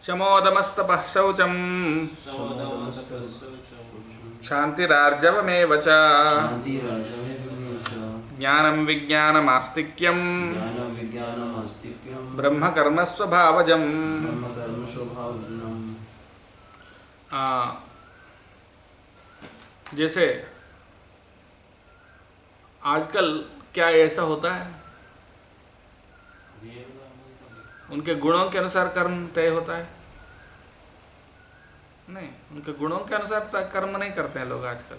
शमोदमस्तपः शौचम शांतिरार्जवमेव च ज्ञानं विज्ञानमास्तिक्यं ब्रह्म कर्म स्वभावजम्। जैसे आजकल क्या ऐसा होता है, उनके गुणों के अनुसार कर्म तय होता है? नहीं, उनके गुणों के अनुसार कर्म नहीं करते हैं लोग आजकल।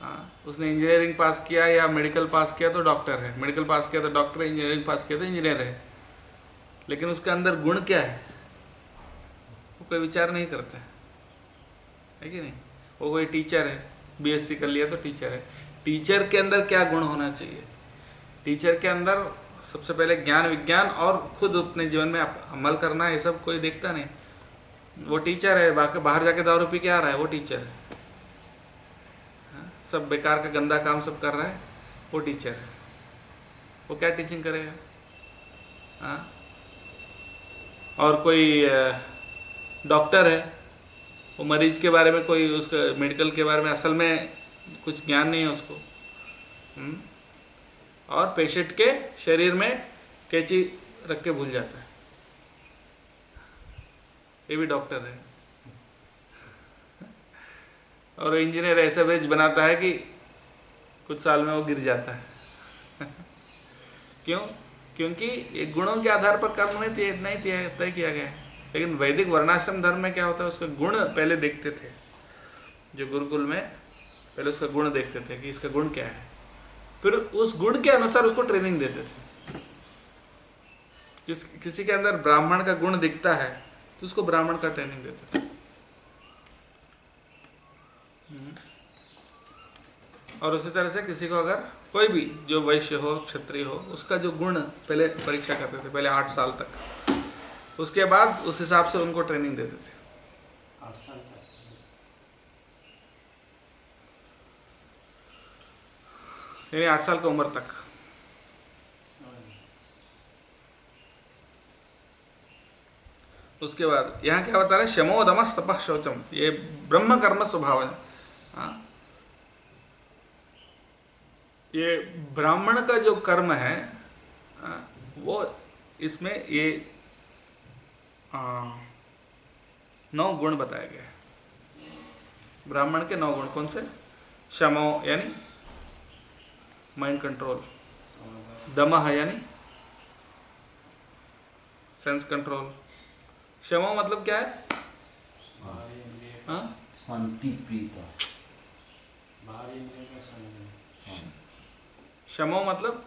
हाँ, उसने इंजीनियरिंग पास किया या मेडिकल पास किया तो डॉक्टर है, मेडिकल पास किया तो डॉक्टर है, इंजीनियरिंग पास किया तो इंजीनियर है, लेकिन उसके अंदर गुण क्या है वो कोई विचार नहीं करता है कि नहीं? वो कोई टीचर है, बीएससी कर लिया तो टीचर है, टीचर के अंदर क्या गुण होना चाहिए? टीचर के अंदर सबसे पहले ज्ञान विज्ञान और खुद अपने जीवन में अमल करना, ये सब कोई देखता नहीं। वो टीचर है, बाहर जाके दारू पी के आ रहा है, वो टीचर है। सब बेकार का गंदा काम सब कर रहा है, वो टीचर है। वो क्या टीचिंग करेगा? हाँ, और कोई डॉक्टर है, वो मरीज के बारे में कोई उसका मेडिकल के बारे में असल में कुछ ज्ञान नहीं है उसको, और पेशेंट के शरीर में कैंची रख के भूल जाता है, ये भी डॉक्टर है। और इंजीनियर ऐसा वेज बनाता है कि कुछ साल में वो गिर जाता है। क्यों? क्योंकि ये गुणों के आधार पर कर्म नहीं तय किया गया है। लेकिन वैदिक वर्णाश्रम धर्म में क्या होता है, उसका गुण पहले देखते थे। जो गुरुकुल में पहले उसका गुण देखते थे कि इसका गुण क्या है, फिर उस गुण के अनुसार उसको ट्रेनिंग देते थे। किसी के अंदर ब्राह्मण का गुण दिखता है तो उसको ब्राह्मण का ट्रेनिंग देते थे। और उसी तरह से किसी को अगर कोई भी जो वैश्य हो, क्षत्रिय हो, उसका जो गुण पहले परीक्षा करते थे, पहले 8 साल तक उसके बाद उस हिसाब से उनको ट्रेनिंग देते थे। 8 साल तक। यानी 8 साल की उम्र तक। उसके बाद यहाँ क्या बता रहे, शमो दमस तपः शौचम, ये ब्रह्म कर्म स्वभाव है। हाँ, ये ब्राह्मण का जो कर्म है वो इसमें ये 9 गुण बताए गए हैं। ब्राह्मण के 9 गुण कौन से? शमो यानी माइंड कंट्रोल, दमः यानी सेंस कंट्रोल, शमो मतलब क्या है? बाहरी इंद्रिय, हाँ, शांति प्रियता, बाहरी इंद्रिय का संयम। शमो मतलब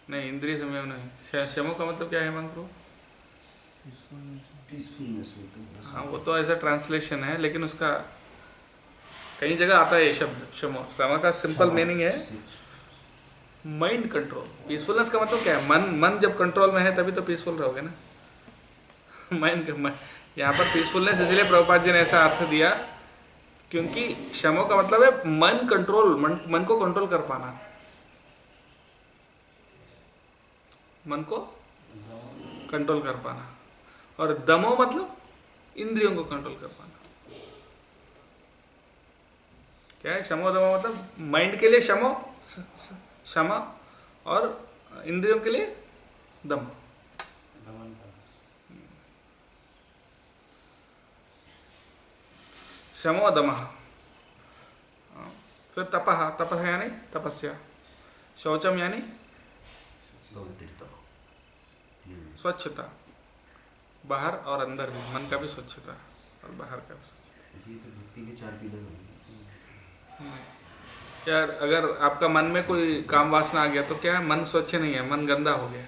नहीं, इंद्रिय संयम नहीं। शमो का मतलब क्या है हेमंत प्रभु? पीसफुलनेस होता है। हाँ, वो तो ऐसा ट्रांसलेशन है, लेकिन उसका कई जगह आता है ये शब्द शमो। शमो का सिंपल मीनिंग है माइंड कंट्रोल। पीसफुलनेस का मतलब क्या है? मन जब कंट्रोल में है तभी तो पीसफुल रहोगे ना। माइंड यहाँ पर पीसफुलनेस इसलिए प्रभुपाद जी ने ऐसा अर्थ दिया क्योंकि शमो का मतलब है मन कंट्रोल, मन को कंट्रोल कर पाना, मन को कंट्रोल कर पाना। और दमो मतलब इंद्रियों को कंट्रोल कर पाना। क्या है शमो दमो मतलब? माइंड के लिए शमो क्षमा और इंद्रियों के लिए दम। दमन का। शमो दमः। फिर तपः, तपः यानी तपस्या। शौचम यानी पवित्रता, स्वच्छता, बाहर और अंदर भी, मन का भी स्वच्छता और बाहर का भी स्वच्छता। ये तो भक्ति के 4 पिलर हैं। यार अगर आपका मन में कोई काम वासना आ गया तो क्या है? मन स्वच्छ नहीं है, मन गंदा हो गया।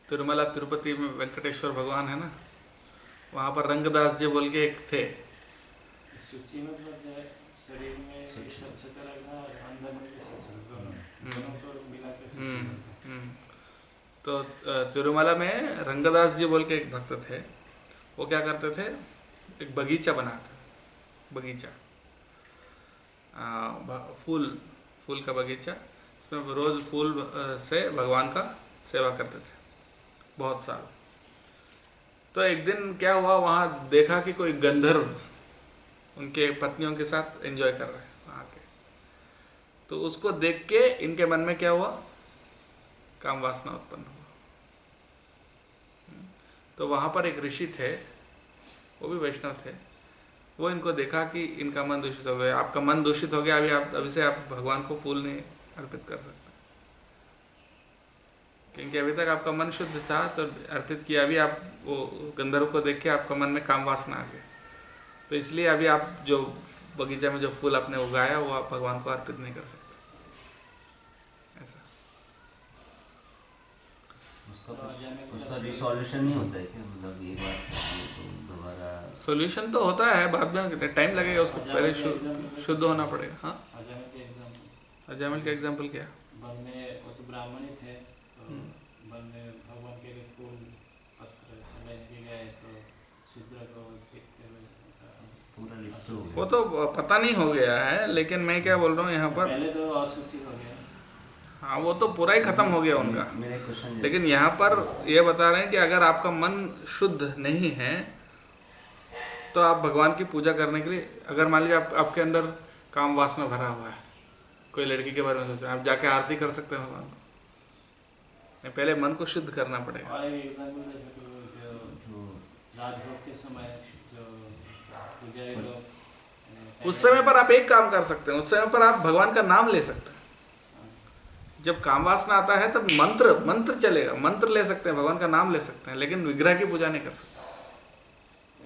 तिरुमला तिरुपति में वेंकटेश्वर भगवान है ना, वहाँ पर रंगदास जी बोल के एक थे। सूची मतलब जो है शरीर में भी स्वच्छता रखना और अंदर में भी स्वच्छता, दोनों को मिला के स्वच्छता। तो तिरुमला में रंगदास जी बोल के एक भक्त थे। वो क्या करते थे, एक बगीचा बनाते, बगीचा फूल का बगीचा, उसमें रोज़ फूल से भगवान का सेवा करते थे बहुत साल। तो एक दिन क्या हुआ, वहाँ देखा कि कोई गंधर्व उनके पत्नियों के साथ एंजॉय कर रहे हैं वहाँ के। तो उसको देख के इनके मन में क्या हुआ, काम वासना उत्पन्न हुआ। तो वहाँ पर एक ऋषि थे, वो भी वैष्णव थे। वो इनको देखा कि इनका मन दूषित हो गया। आपका मन दूषित हो गया, अभी से आप भगवान को फूल नहीं अर्पित कर सकते, क्योंकि अभी तक आपका मन शुद्ध था तो अर्पित किया। अभी आप वो गंधर्व को देख के आपका मन में काम वासना आ गया, तो इसलिए अभी आप जो बगीचा में जो फूल आपने उगाया वो आप भगवान को अर्पित नहीं कर सकते। ऐसा उसका रिसॉल्यूशन नहीं होता है क्या? मतलब एक बार दोबारा सॉल्यूशन तो होता है, बाद में टाइम लगेगा उसको, पहले शुद्ध होना पड़ेगा। हाँ, अजय के एग्जाम्पल, अजैमिल का एग्जाम्पल क्या? वन में वो तो ब्राह्मण ही थे, तो वन में भगवान के लिए फूल पत्र सब लेके गए, तो शूद्र को देखते हुए पूरा लिप्त हो वो गया। तो पता नहीं हो गया है, लेकिन मैं क्या बोल रहा हूँ यहाँ पर, पहले तो असूचित हो गया। हाँ वो तो पूरा ही खत्म हो गया उनका। मेरा क्वेश्चन, लेकिन यहाँ पर ये बता रहे हैं कि अगर आपका मन शुद्ध नहीं है तो आप भगवान की पूजा करने के लिए, अगर मान लीजिए आपके अंदर काम वासना भरा हुआ है, कोई लड़की के बारे में सोच रहे हैं, आप जाके आरती कर सकते हैं भगवान को? नहीं, पहले मन को शुद्ध करना पड़ेगा। और एक एग्जाम्पल जैसे जो राजभोग के समय जो पुजारी लोग, उस समय पर आप एक काम कर सकते हैं, उस समय पर आप भगवान का नाम ले सकते हैं। जब काम वासना आता है तब मंत्र चलेगा, मंत्र ले सकते हैं, भगवान का नाम ले सकते हैं, लेकिन विग्रह की पूजा नहीं कर सकते।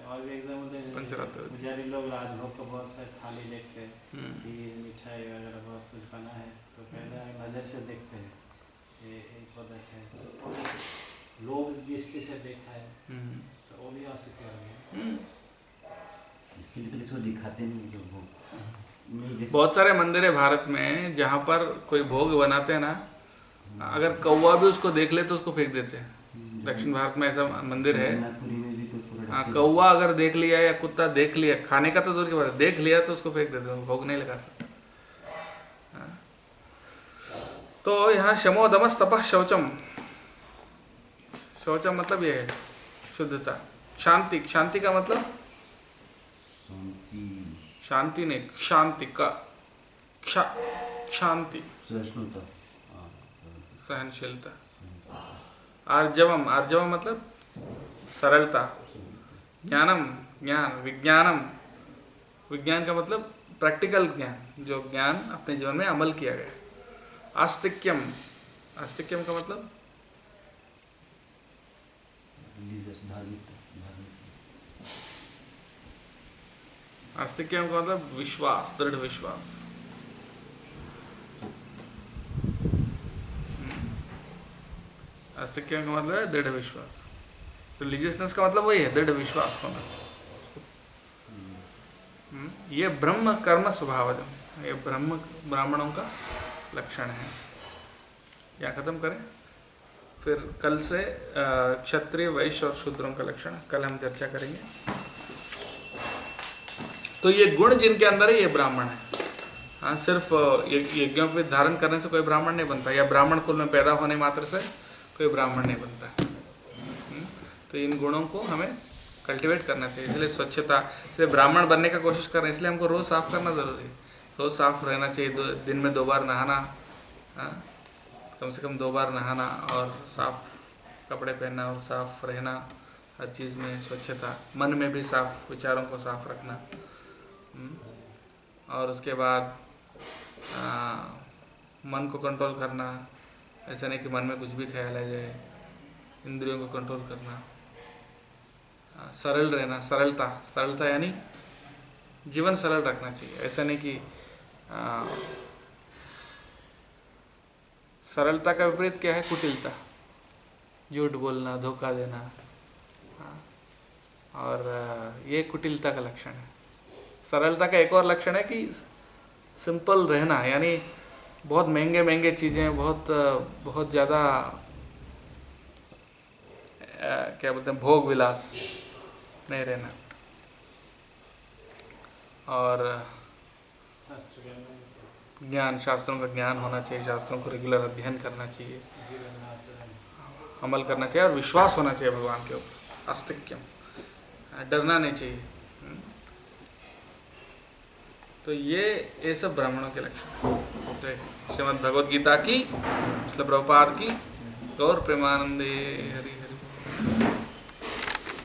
और भी एग्जाम्पल पंचरत्न। पुजारी लोग राजभोग का बहुत सारे थाली देखते हैं, खीर मिठाई वगैरह बहुत कुछ बना है, तो पहले नज़र से देखते हैं, ये एक बहुत अच्छा है। लोग दृष्टि से देखा है तो वो भी अशुचि हो गया। इसके लिए तो इसको दिखाते नहीं जो वो नहीं, जैसे बहुत सारे मंदिर है भारत में जहाँ पर कोई भोग बनाते हैं ना, अगर कौवा भी उसको देख ले तो उसको फेंक देते हैं। दक्षिण भारत में ऐसा मंदिर है। जगन्नाथपुरी में भी तो पूरा हाँ, ढके कौवा अगर देख लिया या कुत्ता देख लिया, खाने का तो दूर की बात है, देख लिया तो उसको फेंक देते हैं, भोग नहीं लगा सकते। हाँ। तो यहाँ शमो दमस तपः शौचम, शौचम मतलब ये है शुद्धता। शांति, शांति का मतलब शांति, शांति नहीं, शांति का शांति, सहिष्णुता, सहनशीलता। आर्जवम, आर्जवम मतलब सरलता। ज्ञानम, ज्ञान, विज्ञानम, विज्ञान का मतलब प्रैक्टिकल ज्ञान, जो ज्ञान अपने जीवन में अमल किया गया। आस्तिक्यम, आस्तिक्यम का मतलब आस्तिक्यम का मतलब विश्वास, दृढ़ विश्वास। आस्तिक्यम का मतलब है दृढ़ विश्वास। रिलीजियसनेस का मतलब वही है, दृढ़ विश्वास होना। ये ब्रह्म कर्म स्वभावजम, ये ब्रह्म ब्राह्मणों का लक्षण है। या खत्म करें, फिर कल से क्षत्रिय, वैश्य और शूद्रों का लक्षण कल हम चर्चा करेंगे। तो ये गुण जिनके अंदर है ये ब्राह्मण है। हाँ, सिर्फ यज्ञों पे धारण करने से कोई ब्राह्मण नहीं बनता, या ब्राह्मण कुल में पैदा होने मात्र से कोई ब्राह्मण नहीं बनता। तो इन गुणों को हमें कल्टीवेट करना चाहिए। इसलिए स्वच्छता, इसलिए ब्राह्मण बनने का कोशिश कर रहे हैं, इसलिए हमको रोज़ साफ करना ज़रूरी है। रोज़ साफ रहना चाहिए, दिन में 2 बार नहाना, कम से कम 2 बार नहाना, और साफ कपड़े पहनना और साफ रहना, हर चीज़ में स्वच्छता। मन में भी साफ, विचारों को साफ रखना। और उसके बाद मन को कंट्रोल करना, ऐसा नहीं कि मन में कुछ भी ख्याल आ जाए। इंद्रियों को कंट्रोल करना, सरल रहना, सरलता, सरलता यानी जीवन सरल रखना चाहिए। ऐसा नहीं कि सरलता का विपरीत क्या है? कुटिलता, झूठ बोलना, धोखा देना। और ये कुटिलता का लक्षण है। सरलता का एक और लक्षण है कि सिंपल रहना, यानी बहुत महंगे महंगे चीज़ें, बहुत ज़्यादा क्या बोलते हैं, भोग विलास नहीं रहना। और शास्त्र ज्ञान होना चाहिए, ज्ञान, शास्त्रों का ज्ञान होना चाहिए, शास्त्रों को रेगुलर अध्ययन करना चाहिए, जीवन में आचरण, अमल करना चाहिए, और विश्वास होना चाहिए भगवान के ऊपर, आस्तिक्यम, डरना नहीं चाहिए। तो ये सब ब्राह्मणों के लक्षण हैं। तो श्रीमद् भगवद गीता की, श्रील प्रभुपाद की, गौर प्रेमानंदे हरि।